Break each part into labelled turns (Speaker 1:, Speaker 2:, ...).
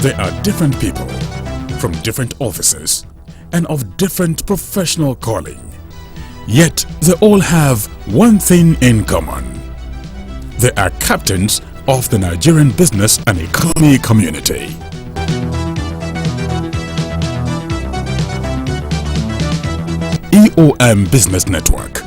Speaker 1: There are different people from different offices and of different professional calling. Yet they all have one thing in common. They are captains of the Nigerian business and economy community. EOM Business Network.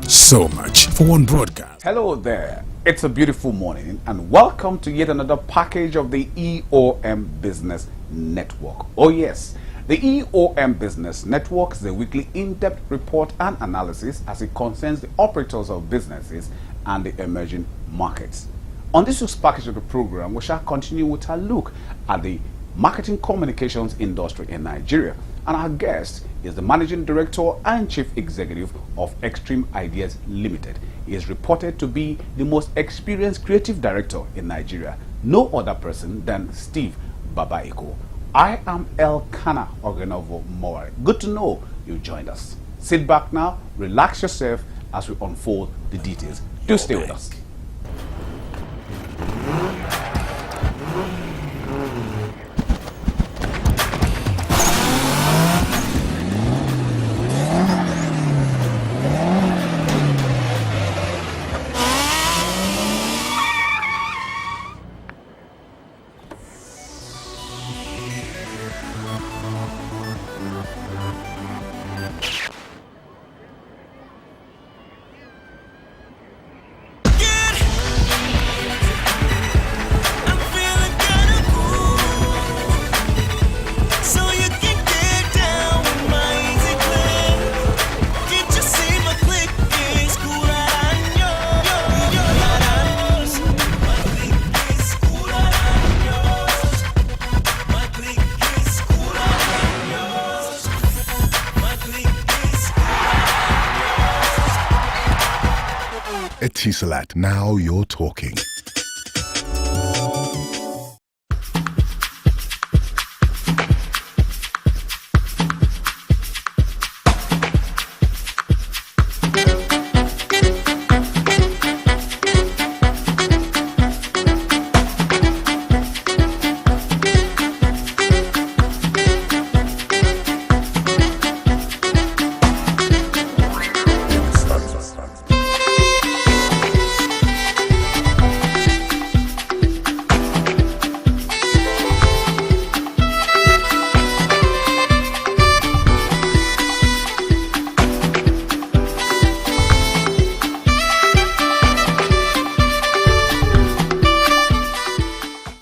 Speaker 1: So much for one broadcast.
Speaker 2: Hello there. It's a beautiful morning and welcome to yet another package of the EOM Business Network. Oh yes, the EOM Business Network is a weekly in-depth report and analysis as it concerns the operators of businesses and the emerging markets. On this week's package of the program, we shall continue with a look at the marketing communications industry in Nigeria. And our guest is the Managing Director and Chief Executive of X3M Ideas Limited. He is reported to be the most experienced creative director in Nigeria. No other person than Steve Babaiko. I am Elkanah Ogenovo Mowari. Good to know you joined us. Sit back now, relax yourself as we unfold the details. Do stay with us.
Speaker 3: Etisalat, now you're talking.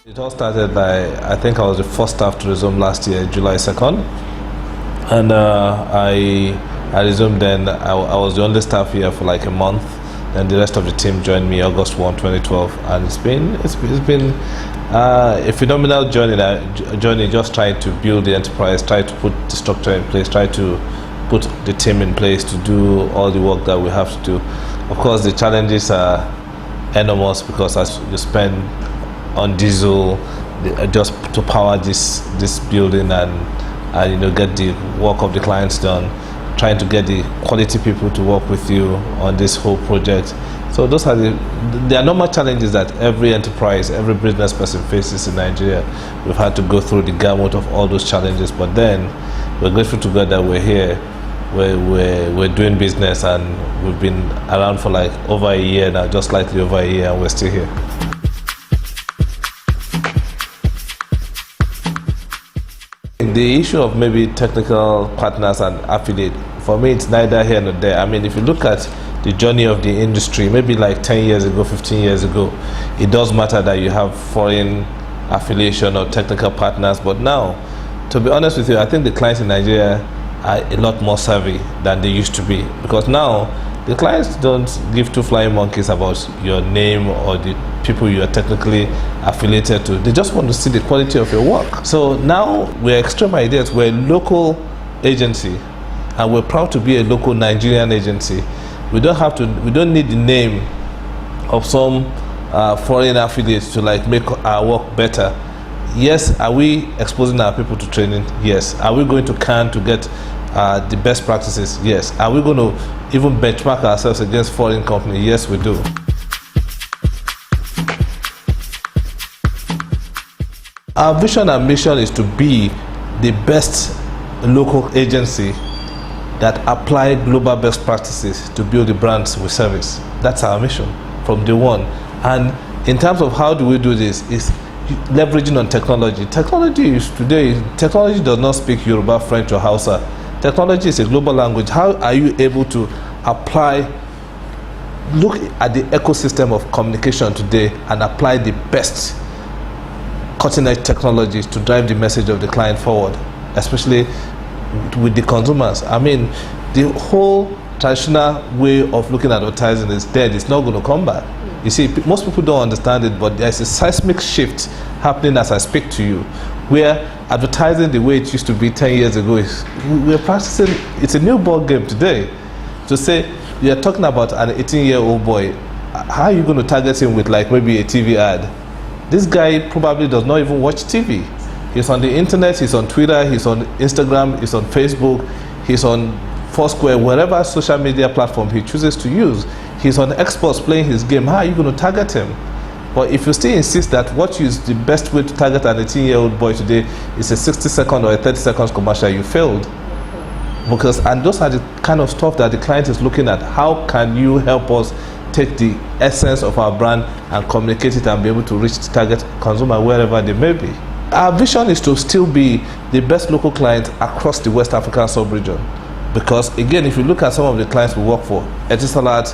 Speaker 4: It all started by, I think I was the first staff to resume last year, July 2nd. And I resumed then. I was the only staff here for like a month. Then the rest of the team joined me August 1, 2012. And it's been a phenomenal journey just trying to build the enterprise, try to put the structure in place, try to put the team in place to do all the work that we have to do. Of course, the challenges are enormous because as you spend on diesel just to power this building and get the work of the clients done, trying to get the quality people to work with you on this whole project. So those are there are normal challenges that every enterprise, every business person faces in Nigeria. We've had to go through the gamut of all those challenges, but then we're grateful to God that we're here. We're doing business and we've been around for like over a year now, just slightly over a year, and we're still here. The issue of maybe technical partners and affiliate, for me it's neither here nor there. I mean, if you look at the journey of the industry, maybe like 10 years ago, 15 years ago, it does matter that you have foreign affiliation or technical partners. But now, to be honest with you, I think the clients in Nigeria are a lot more savvy than they used to be, because now the clients don't give two flying monkeys about your name or the people you are technically affiliated to. They just want to see the quality of your work. So now we're X3M Ideas. We're a local agency and we're proud to be a local Nigerian agency. We don't need the name of some foreign affiliates to like make our work better. Yes, are we exposing our people to training? Yes. Are we going to Cannes to get the best practices? Yes. Are we going to even benchmark ourselves against foreign companies? Yes, we do. Our vision and mission is to be the best local agency that apply global best practices to build the brands we service. That's our mission from day one. And in terms of how do we do this, is leveraging on technology. Technology does not speak Yoruba, French, or Hausa. Technology is a global language. How are you able to look at the ecosystem of communication today and apply the best cutting-edge technologies to drive the message of the client forward, especially with the consumers? I mean, the whole traditional way of looking at advertising is dead. It's not going to come back. You see, most people don't understand it, but there's a seismic shift happening as I speak to you, where advertising the way it used to be 10 years ago we're practicing. It's a new ball game today. To say you're talking about an 18-year-old boy, how are you going to target him with like maybe a TV ad? This guy probably does not even watch TV. He's on the internet, he's on Twitter, he's on Instagram, he's on Facebook, he's on Foursquare, wherever social media platform he chooses to use. He's on Xbox playing his game. How are you going to target him? But if you still insist that what is the best way to target an 18-year-old boy today is a 60-second or a 30-second commercial, you failed. And those are the kind of stuff that the client is looking at. How can you help us take the essence of our brand and communicate it and be able to reach the target consumer wherever they may be? Our vision is to still be the best local client across the West African sub-region. Because again, if you look at some of the clients we work for, Etisalat,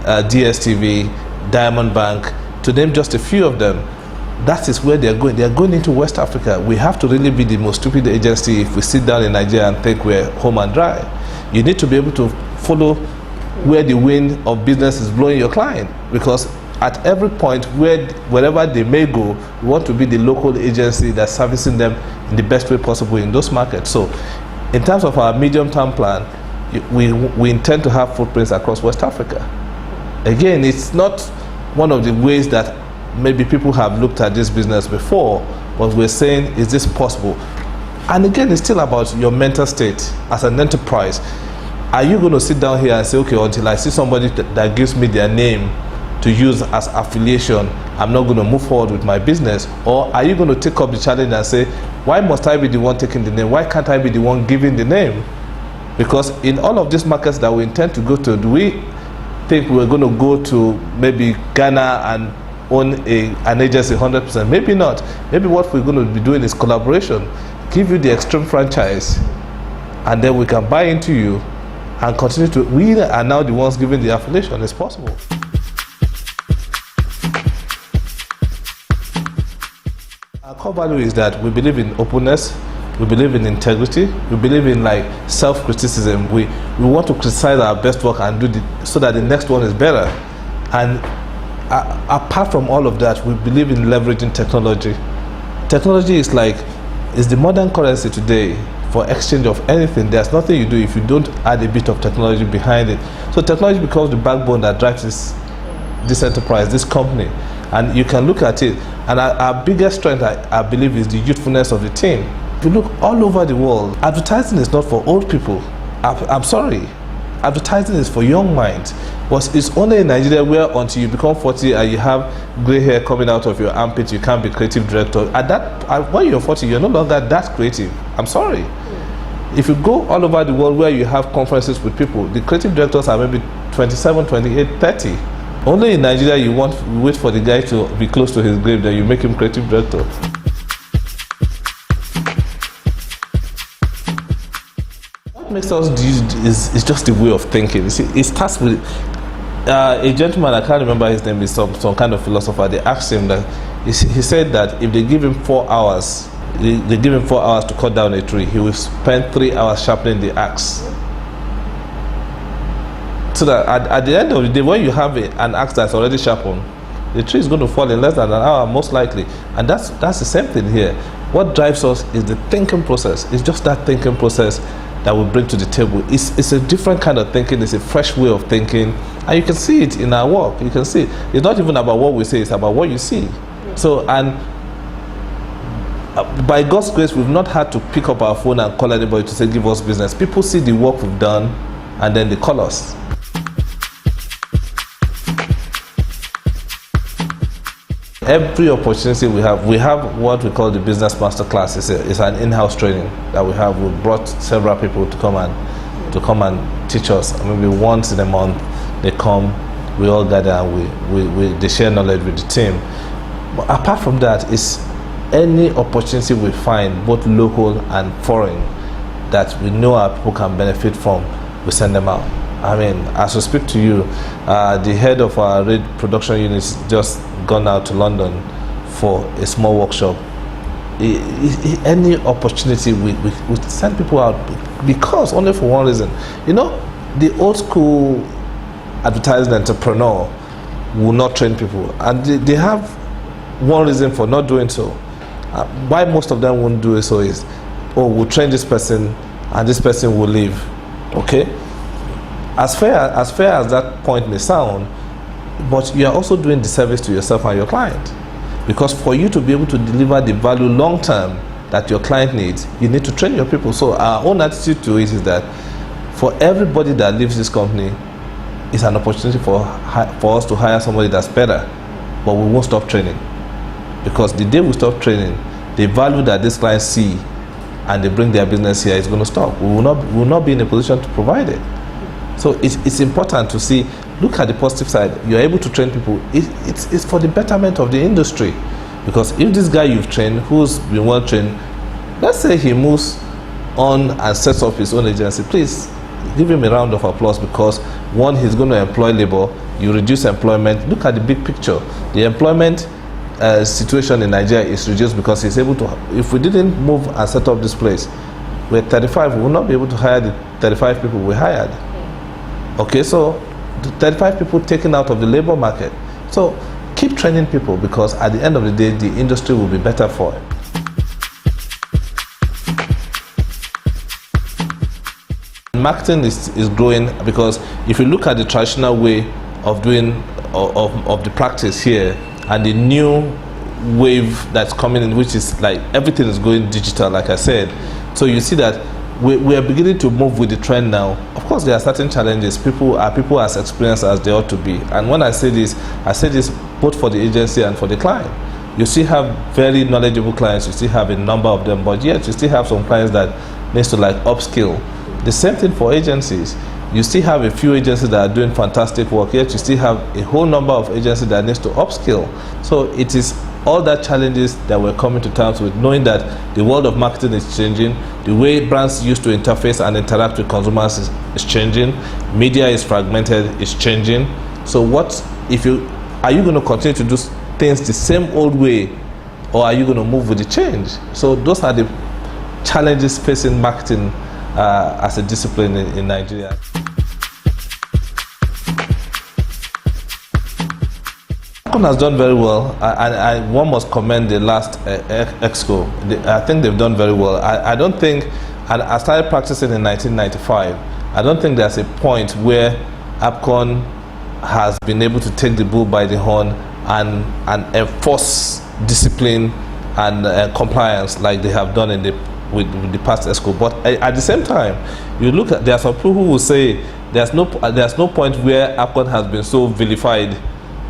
Speaker 4: DSTV, Diamond Bank, to name just a few of them, that is where they're going. They're going into West Africa. We have to really be the most stupid agency if we sit down in Nigeria and think we're home and dry. You need to be able to follow where the wind of business is blowing your client, because at every point wherever they may go, we want to be the local agency that's servicing them in the best way possible in those markets. So in terms of our medium-term plan, we intend to have footprints across West Africa. Again, it's not one of the ways that maybe people have looked at this business before, but we're saying, is this possible? And again, it's still about your mental state as an enterprise. Are you going to sit down here and say, okay, until I see somebody that gives me their name to use as affiliation, I'm not going to move forward with my business? Or are you going to take up the challenge and say, why must I be the one taking the name? Why can't I be the one giving the name? Because in all of these markets that we intend to go to, do we think we're going to go to maybe Ghana and own an agency 100%? Maybe not. Maybe what we're going to be doing is collaboration. Give you the extreme franchise, and then we can buy into you and continue to. We are now the ones giving the affiliation. It's possible. Our core value is that we believe in openness, we believe in integrity, we believe in like self-criticism. We want to criticize our best work and do so that the next one is better. And apart from all of that, we believe in leveraging technology. Technology is the modern currency today for exchange of anything. There's nothing you do if you don't add a bit of technology behind it. So technology becomes the backbone that drives this enterprise, this company. And you can look at it. And our biggest strength, I believe, is the youthfulness of the team. If you look all over the world, advertising is not for old people. I'm sorry. Advertising is for young minds. But it's only in Nigeria where until you become 40 and you have gray hair coming out of your armpit, you can't be creative director. When you're 40, you're no longer that creative. I'm sorry. If you go all over the world where you have conferences with people, the creative directors are maybe 27, 28, 30. Only in Nigeria you wait for the guy to be close to his grave, then you make him creative director. What makes us do is just the way of thinking. You see, it starts with a gentleman, I can't remember his name, is some kind of philosopher. They asked him that, he said that if they give him 4 hours, they give him 4 hours to cut down a tree, he will spend 3 hours sharpening the axe. So that at the end of the day, when you have an axe that's already sharpened, the tree is going to fall in less than an hour, most likely. And that's the same thing here. What drives us is the thinking process. It's just that thinking process that we bring to the table. It's a different kind of thinking. It's a fresh way of thinking. And you can see it in our work. You can see it. It's not even about what we say, it's about what you see. Yeah. So, and by God's grace, we've not had to pick up our phone and call anybody to say, give us business. People see the work we've done, and then they call us. every opportunity we have what we call the business master class. It's an in-house training that we have. We brought several people to come and teach us. Maybe once in a month they come, we all gather and they share knowledge with the team. But apart from that, it's any opportunity we find, both local and foreign, that we know our people can benefit from, we send them out. I mean, as we speak to you, the head of our raid production unit just gone out to London for a small workshop. Any opportunity, we send people out because only for one reason. You know, the old school advertising entrepreneur will not train people, and they have one reason for not doing so. Why most of them won't do it so is, oh, we'll train this person and this person will leave. Okay? As fair as that point may sound, but you are also doing disservice to yourself and your client. Because for you to be able to deliver the value long term that your client needs, you need to train your people. So our own attitude to it is that for everybody that leaves this company, it's an opportunity for us to hire somebody that's better, but we won't stop training. Because the day we stop training, the value that these clients see and they bring their business here is going to stop. We will not be in a position to provide it. So it's important to see, look at the positive side. You're able to train people. It's for the betterment of the industry. Because if this guy you've trained, who's been well trained, let's say he moves on and sets up his own agency, please give him a round of applause, because one, he's going to employ labor, you reduce employment. Look at the big picture. The employment situation in Nigeria is reduced because he's able to, if we didn't move and set up this place, we're 35, we will not be able to hire the 35 people we hired. Okay, so the 35 people taken out of the labor market. So keep training people, because at the end of the day, the industry will be better for it. Marketing is growing, because if you look at the traditional way of doing of the practice here and the new wave that's coming in, which is like everything is going digital, like I said. So you see that we are beginning to move with the trend now. Of course, there are certain challenges. People are as experienced as they ought to be. And when I say this both for the agency and for the client. You still have very knowledgeable clients. You still have a number of them, but yet you still have some clients that needs to like upskill. The same thing for agencies. You still have a few agencies that are doing fantastic work, yet you still have a whole number of agencies that needs to upskill. So it is all that challenges that we're coming to terms with, knowing that the world of marketing is changing, the way brands used to interface and interact with consumers is changing, media is fragmented, is changing. So are you going to continue to do things the same old way, or are you going to move with the change? So those are the challenges facing marketing as a discipline in Nigeria. Apcon has done very well, and one must commend the last Exco. I think they've done very well. I don't think, and I started practicing in 1995, I don't think there's a point where Apcon has been able to take the bull by the horn and enforce discipline and compliance like they have done with the past Exco. But at the same time, you look at, there are some people who will say there's no point where Apcon has been so vilified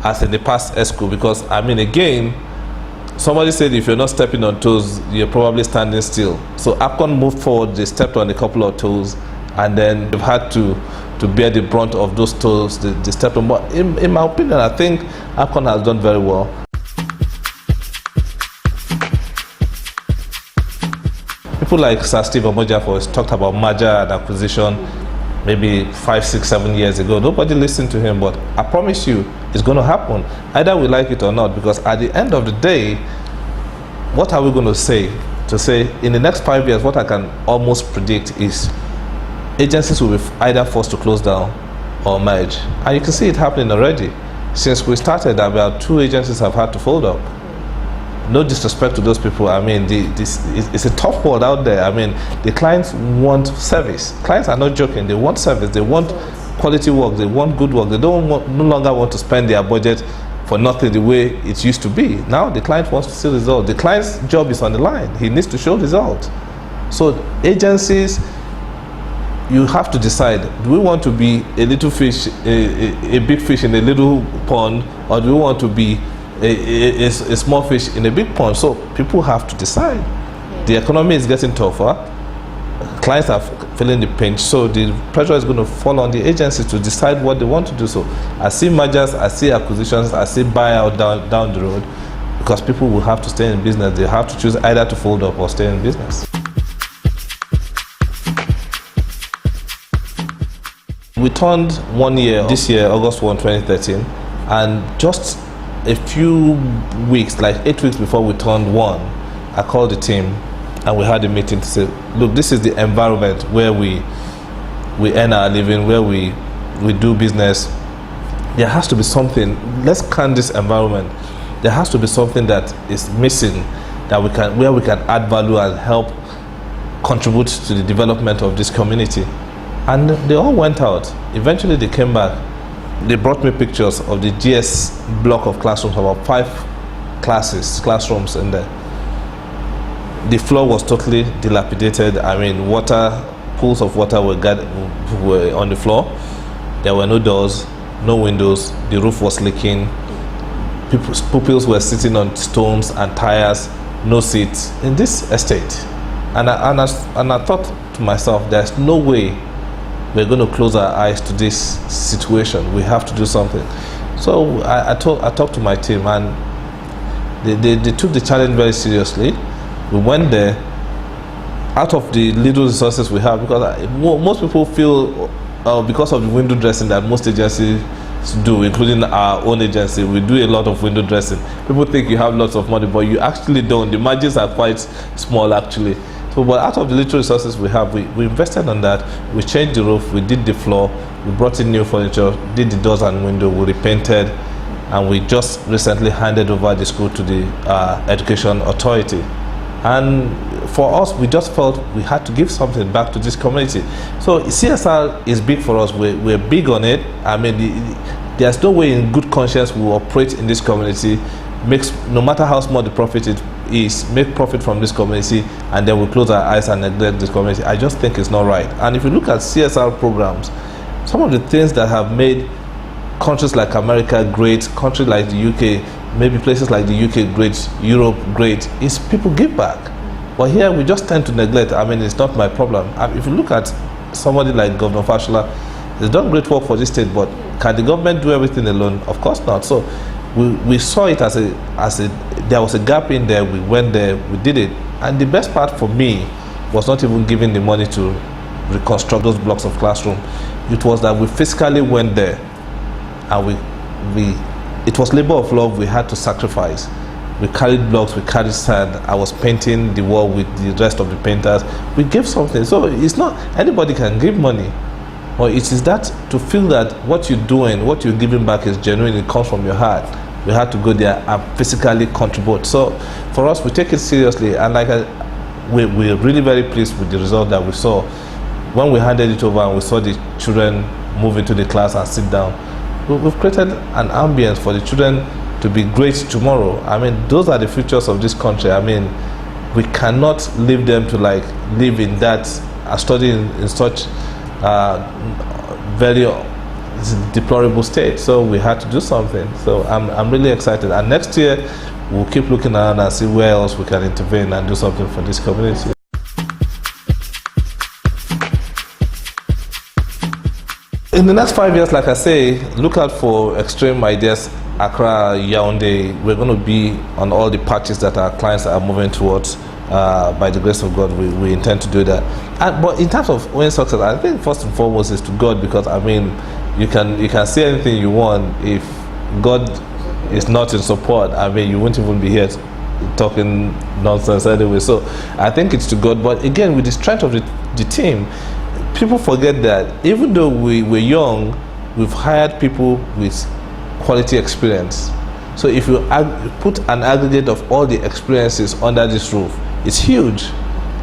Speaker 4: as in the past Exco, because I mean, again, somebody said if you're not stepping on toes, you're probably standing still. So Apcon moved forward, they stepped on a couple of toes, and then they've had to bear the brunt of those toes they stepped on. But in my opinion, I think Apcon has done very well. People like Sir Steve Omojafor talked about merger and acquisition maybe 5, 6, 7 years ago. Nobody listened to him, but I promise you it's going to happen, either we like it or not, because at the end of the day, what are we going to say? To say in the next 5 years, what I can almost predict is agencies will be either forced to close down or merge. And you can see it happening already. Since we started, about 2 agencies have had to fold up. No disrespect to those people. I mean, it's a tough world out there. I mean, the clients want service. Clients are not joking. They want service. They want quality work. They want good work. They no longer want to spend their budget for nothing the way it used to be. Now the client wants to see results. The client's job is on the line. He needs to show results. So agencies, you have to decide, do we want to be a little fish, a big fish in a little pond, or do we want to be a small fish in a big pond. So people have to decide. The economy is getting tougher. Clients are feeling the pinch, so the pressure is going to fall on the agencies to decide what they want to do. So I see mergers, I see acquisitions, I see buyout down the road, because people will have to stay in business. They have to choose either to fold up or stay in business. We turned 1 year this year, August 1, 2013, and just a few weeks, like 8 weeks before we turned 1, I called the team and we had a meeting to say, look, this is the environment where we earn our living, where we do business. There has to be something. Let's can this environment. There has to be something that is missing, that where we can add value and help contribute to the development of this community. And they all went out. Eventually they came back. They brought me pictures of the GS block of classrooms, about 5 classrooms in there. The floor was totally dilapidated. I mean, pools of water were on the floor. There were no doors, no windows. The roof was leaking. Pupils were sitting on stones and tires, no seats in this estate. And I thought to myself, there's no way we're going to close our eyes to this situation. We have to do something. So I talked to my team, and they took the challenge very seriously. We went there out of the little resources we have, because most people feel because of the window dressing that most agencies do, including our own agency, we do a lot of window dressing. People think you have lots of money, but you actually don't. The margins are quite small actually. So, but out of the little resources we have, we invested on that. We changed the roof, we did the floor, we brought in new furniture, did the doors and window, we repainted, and we just recently handed over the school to the education authority. And for us, we just felt we had to give something back to this community. So CSR is big for us. We're big on it. I mean, there's no way in good conscience we will operate in this community, no matter how small the profit is, make profit from this community, and then we close our eyes and neglect this community. I just think it's not right. And if you look at CSR programs, some of the things that have made countries like America great, countries like the UK, maybe places like the UK great, Europe great, is people give back. But here we just tend to neglect. I mean, it's not my problem. If you look at somebody like Governor Fashola, he's done great work for this state, but can the government do everything alone? Of course not. So we saw it as there was a gap in there. We went there, we did it. And the best part for me was not even giving the money to reconstruct those blocks of classroom. It was that we physically went there, and it was labor of love. We had to sacrifice. We carried blocks, we carried sand. I was painting the wall with the rest of the painters. We gave something. So it's not anybody can give money, but it is that to feel that what you're doing, what you're giving back is genuine. It comes from your heart. We had to go there and physically contribute. So for us, we take it seriously, and we're really very pleased with the result that we saw when we handed it over and we saw the children move into the class and sit down. We've created an ambience for the children to be great tomorrow. I mean, those are the futures of this country. I mean, we cannot leave them to live in that, study in such very deplorable state. So we had to do something. So I'm really excited. And next year, we'll keep looking around and see where else we can intervene and do something for this community. In the next 5 years, like I say, look out for X3M Ideas, Accra, Yaoundé. We're going to be on all the patches that our clients are moving towards. By the grace of God, we intend to do that. But in terms of winning success, I think first and foremost is to God, because I mean, you can say anything you want. If God is not in support, I mean, you won't even be here talking nonsense anyway. So I think it's to God. But again, with the strength of the team, people forget that even though we're young, we've hired people with quality experience. So if you put an aggregate of all the experiences under this roof, it's huge.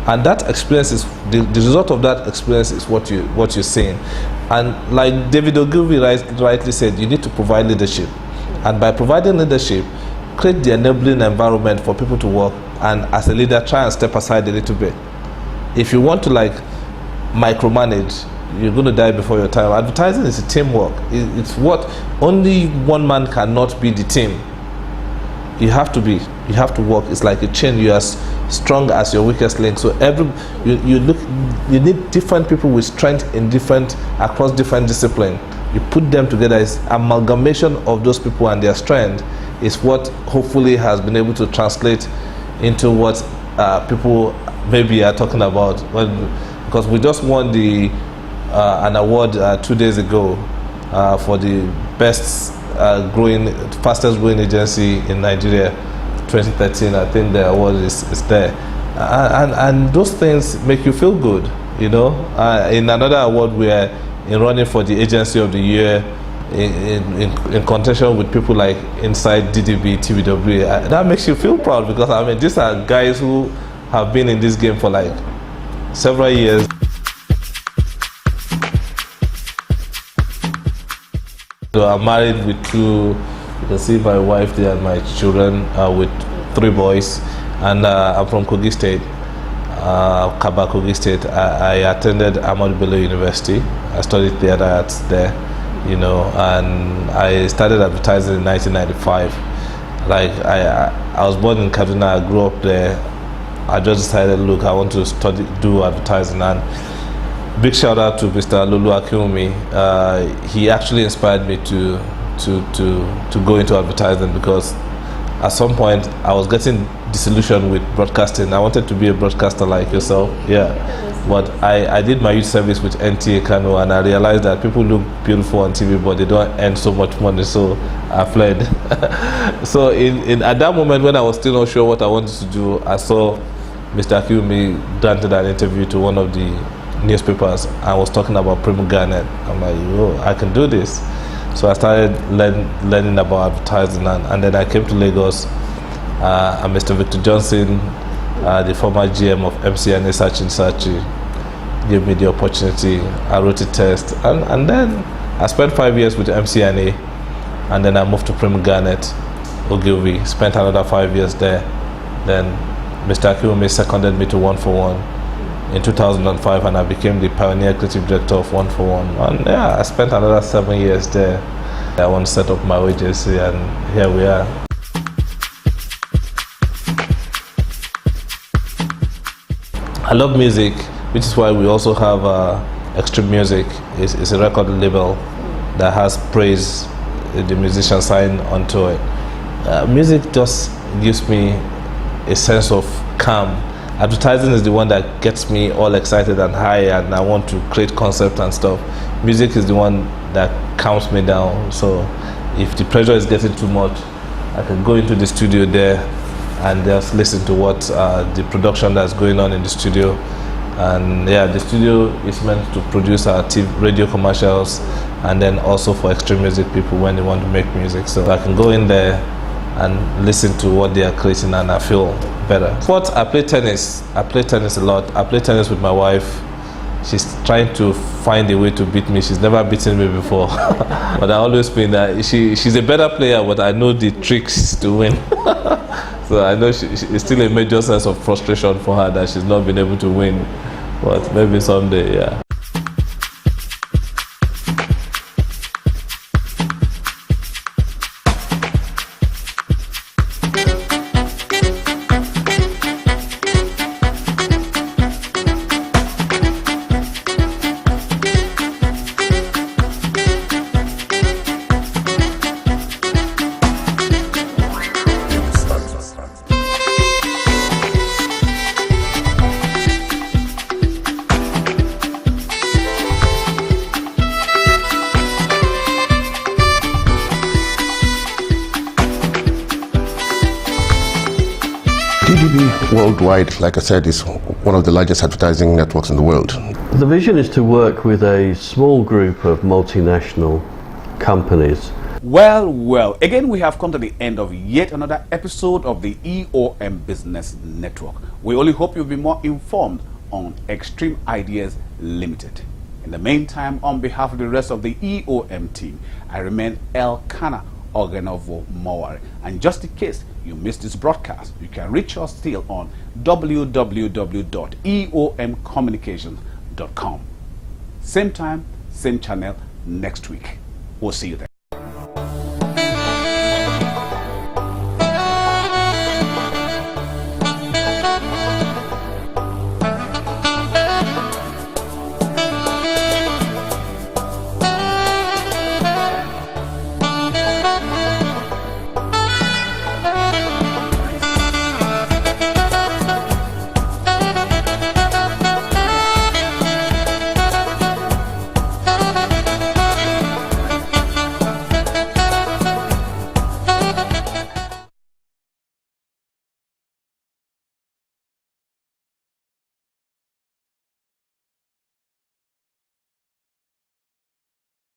Speaker 4: And that experience is the result of that experience is what you're seeing. And like David Ogilvy rightly said, you need to provide leadership. And by providing leadership, create the enabling environment for people to work, and as a leader, try and step aside a little bit. If you want to micromanage, you're going to die before your time. Advertising is a teamwork. It's what only one man cannot be the team. you have to work. It's like a chain. You are strong as your weakest link. So you need different people with strength across different disciplines. You put them together. It's amalgamation of those people and their strength is what hopefully has been able to translate into what people maybe are talking about. Because we just won an award 2 days ago for the fastest growing agency in Nigeria, 2013. I think the award is there, and those things make you feel good. In another award, we are running for the agency of the year in contention with people like Inside, DDB, TVW. That makes you feel proud, because these are guys who have been in this game for like several years. So I'm married with two. You can see my wife there and my children with 3 boys, and I'm from Kogi State, Kaba, Kogi State. I attended Ahmadu Bello University. I studied theater arts there, and I started advertising in 1995. Like I was born in Kaduna. I grew up there. I just decided, look, I want to do advertising, and big shout out to Mr. Lulu Akiumi. He actually inspired me to go into advertising, because at some point I was getting disillusioned with broadcasting. I wanted to be a broadcaster like yourself, but I did my youth service with NTA Kano, and I realized that people look beautiful on TV, but they don't earn so much money, so I fled. So at that moment, when I was still not sure what I wanted to do, I saw Mr. Akiumi granted an interview to one of the newspapers. I was talking about Primo Garnet. I'm like, oh, I can do this. So I started learning about advertising, and then I came to Lagos, and Mr. Victor Johnson, the former GM of MCNA Sachi, gave me the opportunity. I wrote a test, and then I spent 5 years with MCNA, and then I moved to Primo Garnet, Ogilvy, spent another 5 years there. Then Mr. Akiwumi seconded me to 141 in 2005, and I became the pioneer creative director of 141. And I spent another 7 years there. I want to set up my agency, and here we are. I love music, which is why we also have X3M Music. It's a record label that has praise the musician signed onto it. Music just gives me a sense of calm. Advertising is the one that gets me all excited and high, and I want to create concept and stuff. Music is the one that calms me down. So if the pressure is getting too much, I can go into the studio there and just listen to what the production that's going on in the studio. And the studio is meant to produce our radio commercials, and then also for X3M Music people when they want to make music. So I can go in there and listen to what they are creating, and I feel better. Sports, I play tennis. I play tennis a lot. I play tennis with my wife. She's trying to find a way to beat me. She's never beaten me before. But I always been that she's a better player, but I know the tricks to win. So I know it's still a major sense of frustration for her that she's not been able to win. But maybe someday, yeah.
Speaker 3: DDB worldwide, like I said, is one of the largest advertising networks in the world.
Speaker 5: The vision is to work with a small group of multinational companies.
Speaker 2: Well, again we have come to the end of yet another episode of the EOM Business Network. We only hope you'll be more informed on X3M Ideas Limited. In the meantime, on behalf of the rest of the EOM team, I remain Elkanah Ogenovo Mowari. And just in case you missed this broadcast, you can reach us still on www.eomcommunications.com. Same time, same channel next week. We'll see you there.